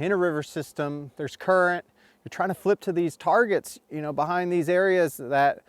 in a river system, there's current, you're trying to flip to these targets, behind these areas that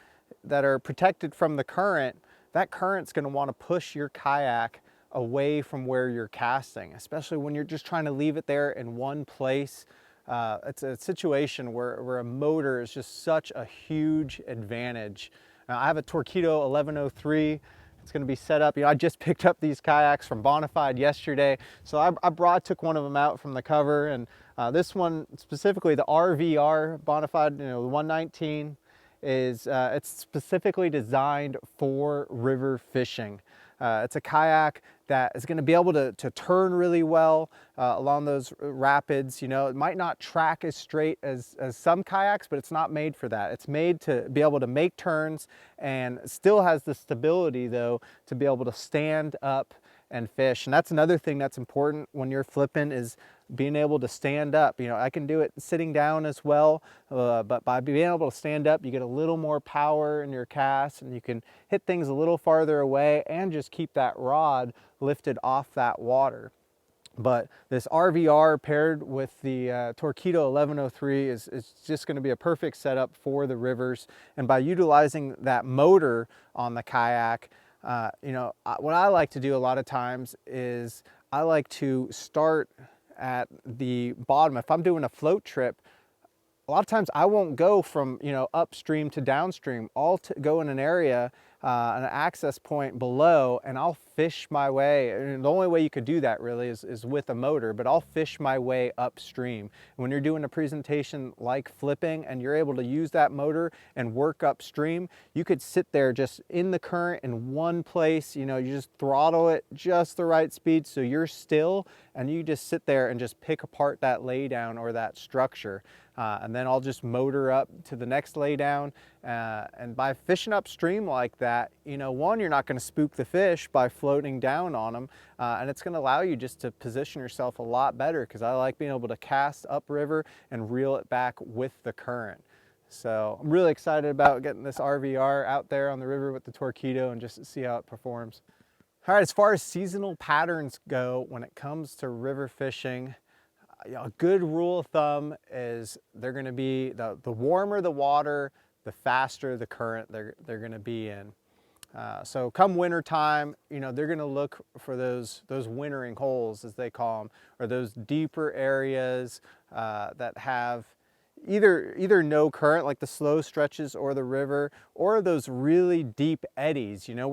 are protected from the current, that current's going to want to push your kayak away from where you're casting, especially when you're just trying to leave it there in one place. It's a situation where a motor is just such a huge advantage. I have a Torqeedo 1103. It's going to be set up. I just picked up these kayaks from Bonafide yesterday, so I took one of them out from the cover, and this one specifically, the RVR Bonafide, the 119, is it's specifically designed for river fishing. It's a kayak that is going to be able to turn really well along those rapids. It might not track as straight as some kayaks, but it's not made for that. It's made to be able to make turns and still has the stability, though, to be able to stand up and fish. And that's another thing that's important when you're flipping, is being able to stand up. I can do it sitting down as well, but by being able to stand up, you get a little more power in your cast, and you can hit things a little farther away and just keep that rod lifted off that water. But this RVR paired with the Torqeedo 1103 is just going to be a perfect setup for the rivers. And by utilizing that motor on the kayak, what I like to do a lot of times is I like to start at the bottom. If I'm doing a float trip, a lot of times I won't go from upstream to downstream. I'll go in an area, an access point below, and I'll fish my way. And the only way you could do that really is with a motor, but I'll fish my way upstream. When you're doing a presentation like flipping and you're able to use that motor and work upstream, you could sit there just in the current in one place. You just throttle it just the right speed so you're still, and you just sit there and just pick apart that laydown or that structure. And then I'll just motor up to the next laydown. And by fishing upstream like that, one, you're not going to spook the fish by floating down on them. And it's going to allow you just to position yourself a lot better, because I like being able to cast upriver and reel it back with the current. So I'm really excited about getting this RVR out there on the river with the Torqeedo and just to see how it performs. All right, as far as seasonal patterns go when it comes to river fishing, a good rule of thumb is they're going to be the warmer the water, the faster the current they're going to be in. So come winter time, they're going to look for those wintering holes, as they call them, or those deeper areas that have either no current, like the slow stretches or the river, or those really deep eddies, where